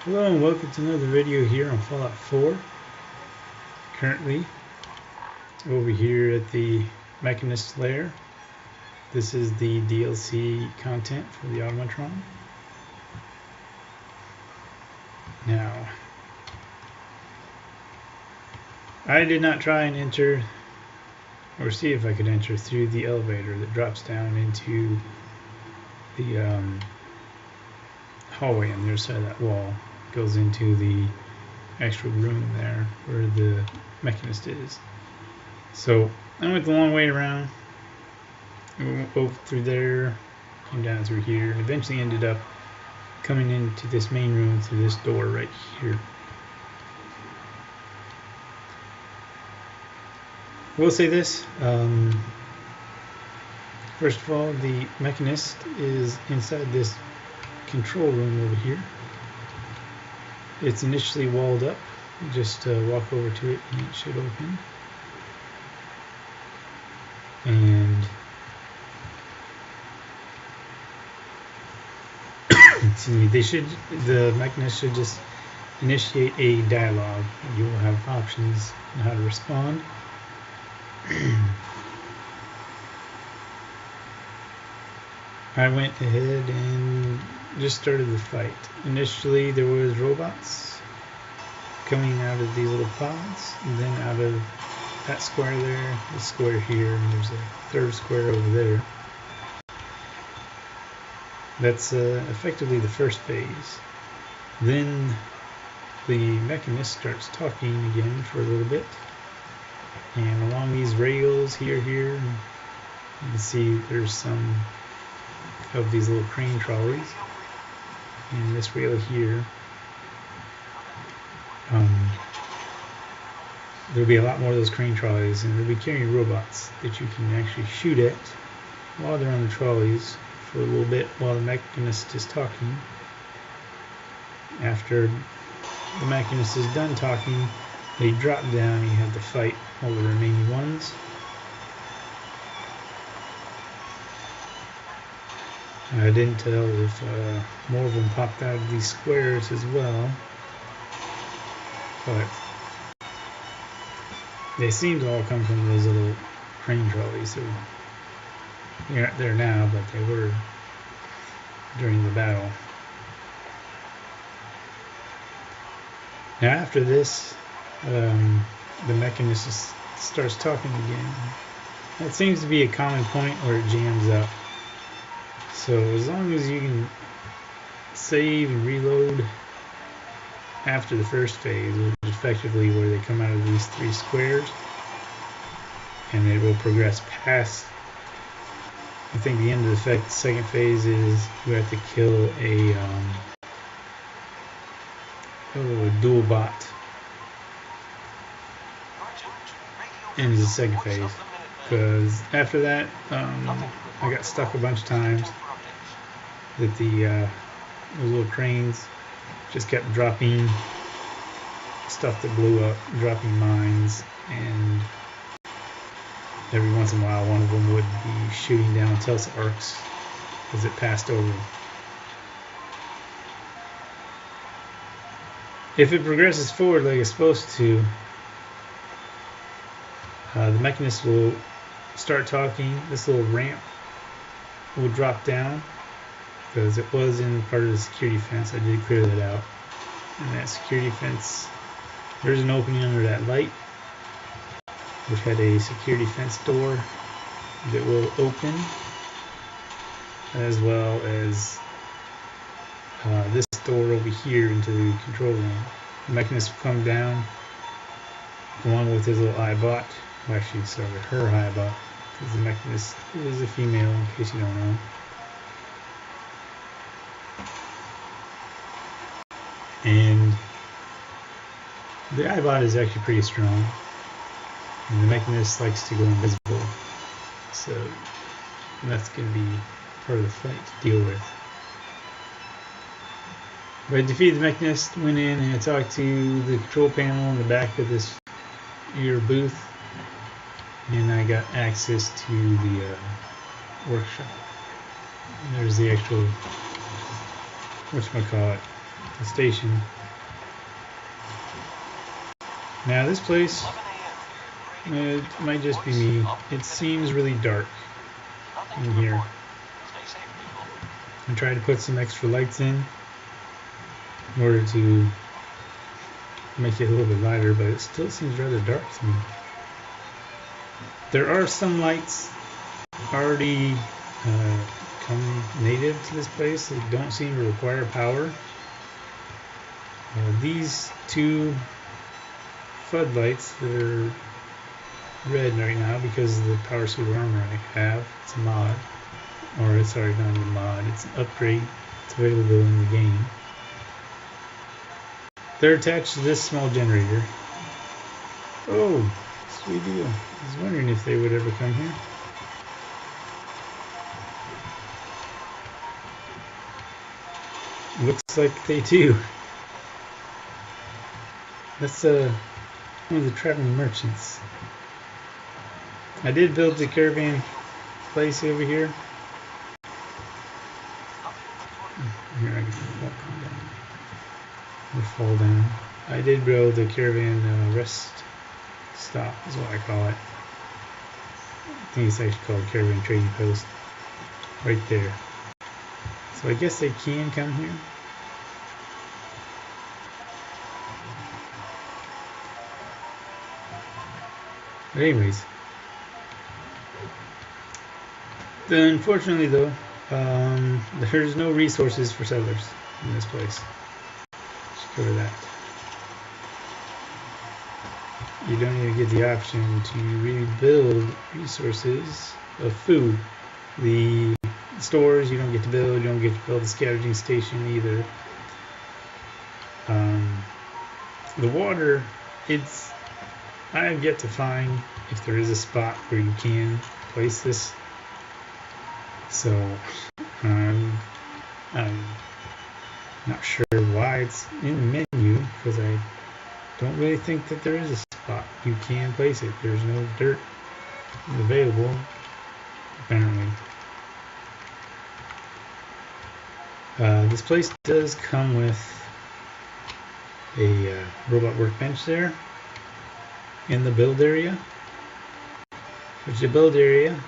Hello and welcome to another video here on Fallout 4. Currently over here at the Mechanist lair. This is the DLC content for the automatron. Now, I did not try and enter or see if I could enter through the elevator that drops down into the hallway on the other side of that wall. Goes into the actual room there where the mechanist is. So I went the long way around, over through there, came down through here, and eventually ended up coming into this main room through this door right here. We'll say this, first of all, the mechanist is inside this control room over here. It's initially walled up. Just walk over to it and it should open. And the mechanist should just initiate a dialogue. You will have options on how to respond. I went ahead and just started the fight. Initially there was robots coming out of these little pods, and then out of that square there, the square here, and there's a third square over there. That's effectively the first phase. Then the mechanist starts talking again for a little bit, and along these rails here, you can see there's some of these little crane trolleys. And this rail here, there'll be a lot more of those crane trolleys, and they'll be carrying robots that you can actually shoot at while they're on the trolleys for a little bit while the mechanist is talking. After the mechanist is done talking, they drop down and you have to fight all the remaining ones. I didn't tell if more of them popped out of these squares as well, but they seem to all come from those little crane trolleys. So they're not there now, but they were during the battle. Now after this, the mechanist starts talking again. That seems to be a common point where it jams up. So as long as you can save and reload after the first phase, which is effectively where they come out of these three squares, and it will progress past, I think the end of the second phase is you have to kill a dual bot. Ends the second phase, because after that I got stuck a bunch of times that those little cranes just kept dropping stuff that blew up, dropping mines, and every once in a while one of them would be shooting down Tulsa arcs as it passed over. If it progresses forward like it's supposed to, the mechanist will start talking. This little ramp will drop down because it was in part of the security fence. I did clear that out. And that security fence, there's an opening under that light which had a security fence door that will open, as well as this door over here into the control room. The mechanist will come down along with his little iBot. Well, actually, sorry, her iBot, because the mechanist is a female, in case you don't know. And the iBot is actually pretty strong, and the mechanist likes to go invisible, so that's going to be part of the fight to deal with. But I defeated the mechanist, went in and I talked to the control panel in the back of this here booth, and I got access to the workshop. And there's the actual, whatchamacallit, the station. Now this place, it might just be me, it seems really dark in here. I tried to put some extra lights in order to make it a little bit lighter, but it still seems rather dark to me. There are some lights already come native to this place that don't seem to require power. These two floodlights that are red right now because of the power suit armor I have. It's a mod, or it's already not a mod, it's an upgrade. It's available in the game. They're attached to this small generator. Oh, sweet deal. I was wondering if they would ever come here. Looks like they do. That's one of the traveling merchants. I did build the caravan place over here. Here I can walk down. Or fall down. I did build the caravan rest stop, is what I call it. I think it's actually called caravan trading post. Right there. So I guess they can come here. But anyways, unfortunately though, there's no resources for settlers in this place. Just cover that. You don't even get the option to really build resources of food. The stores you don't get to build. You don't get to build a scavenging station either. The water, I have yet to find if there is a spot where you can place this. So I'm not sure why it's in the menu, because I don't really think that there is a spot you can place it. There's no dirt available, apparently. This place does come with a robot workbench there in the build area, which the build area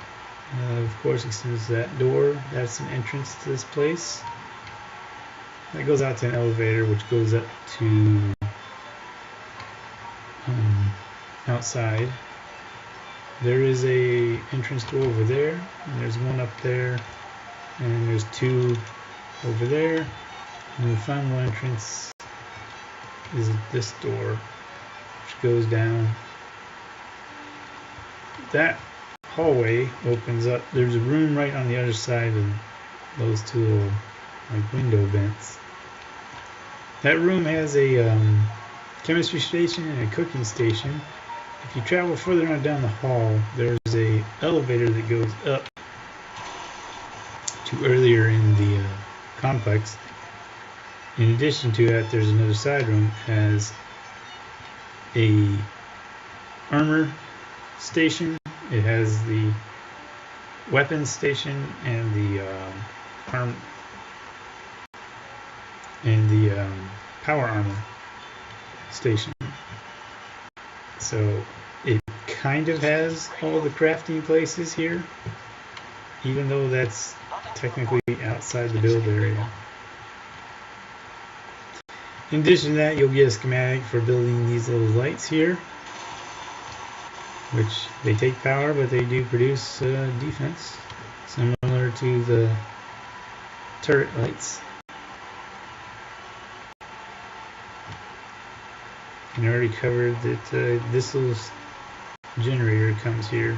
of course extends that door. That's an entrance to this place. That goes out to an elevator which goes up to outside. There is a entrance door over there, and there's one up there, and there's two over there, and the final entrance is this door which goes down. That hallway opens up. There's a room right on the other side of those two little like window vents. That room has a chemistry station and a cooking station. If you travel further on down the hall, there's a elevator that goes up to earlier in the complex. In addition to that, there's another side room that has a armor station. It has the weapons station and the power armor station. So it kind of has all the crafting places here, even though that's technically outside the build area. In addition to that, you'll get a schematic for building these little lights here, which they take power, but they do produce defense, similar to the turret lights. And I already covered that this little generator comes here.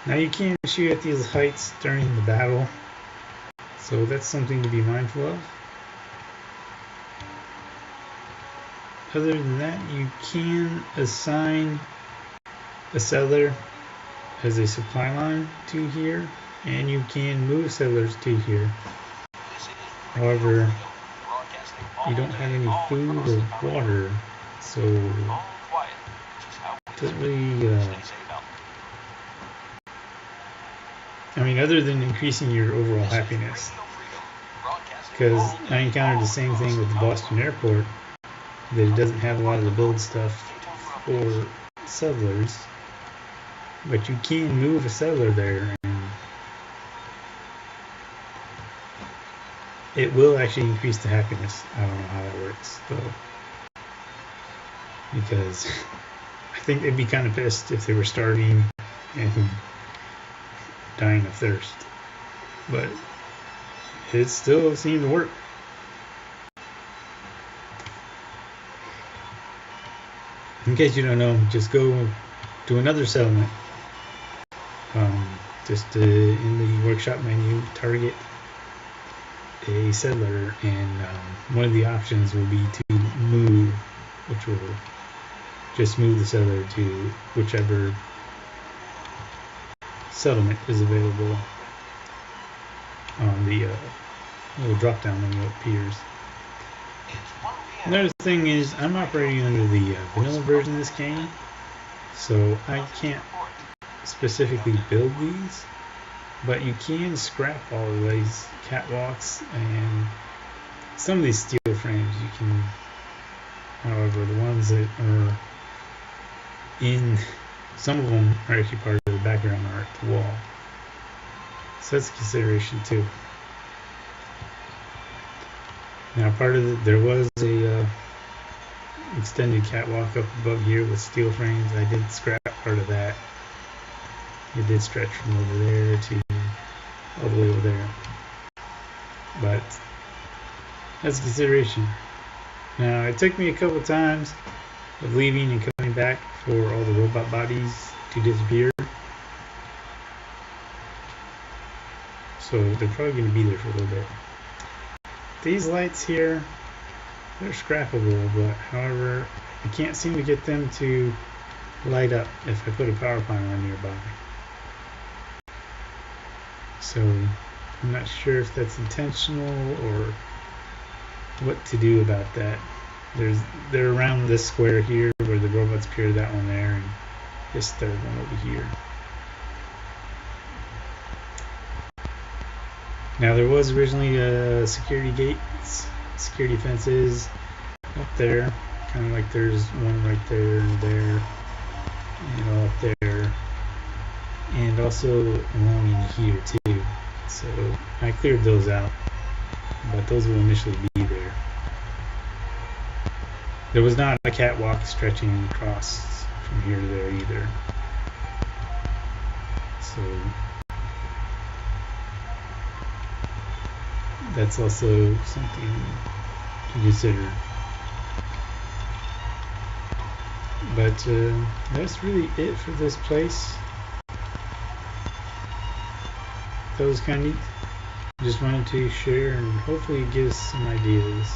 Now you can shoot at these heights during the battle, so that's something to be mindful of. Other than that, you can assign a settler as a supply line to here, and you can move settlers to here. However, you don't have any food or water, so it doesn't really I mean, other than increasing your overall happiness, because I encountered the same thing with the Boston airport, that it doesn't have a lot of the build stuff for settlers, but you can move a settler there, and it will actually increase the happiness. I don't know how that works though, because I think they'd be kind of pissed if they were starving and dying of thirst, but it still seemed to work. In case you don't know, just go to another settlement. Just in the workshop menu, target a settler, and one of the options will be to move, which will just move the settler to whichever settlement is available on the little drop down menu that appears. Another thing is, I'm operating under the vanilla version of this game, so I can't specifically build these, but you can scrap all of these catwalks and some of these steel frames. You can, however, the ones that are in, some of them are actually part of the background art, the wall, so that's a consideration too. Now, part of it, there was a extended catwalk up above here with steel frames. I did scrap part of that. It did stretch from over there to all the way over there, but that's a consideration. Now, it took me a couple times of leaving and coming back for all the robot bodies to disappear, so they're probably going to be there for a little bit. These lights here, they're scrappable, but however, I can't seem to get them to light up if I put a power pylon nearby. So I'm not sure if that's intentional or what to do about that. They're around this square here where the robots appear, that one there, and this third one over here. Now, there was originally security gates, security fences up there, kind of like there's one right there and there, and all up there, and also along in here too. So I cleared those out, but those will initially be there. There was not a catwalk stretching across from here to there either. So that's also something to consider. But that's really it for this place. That was kind of neat. Just wanted to share and hopefully give some ideas.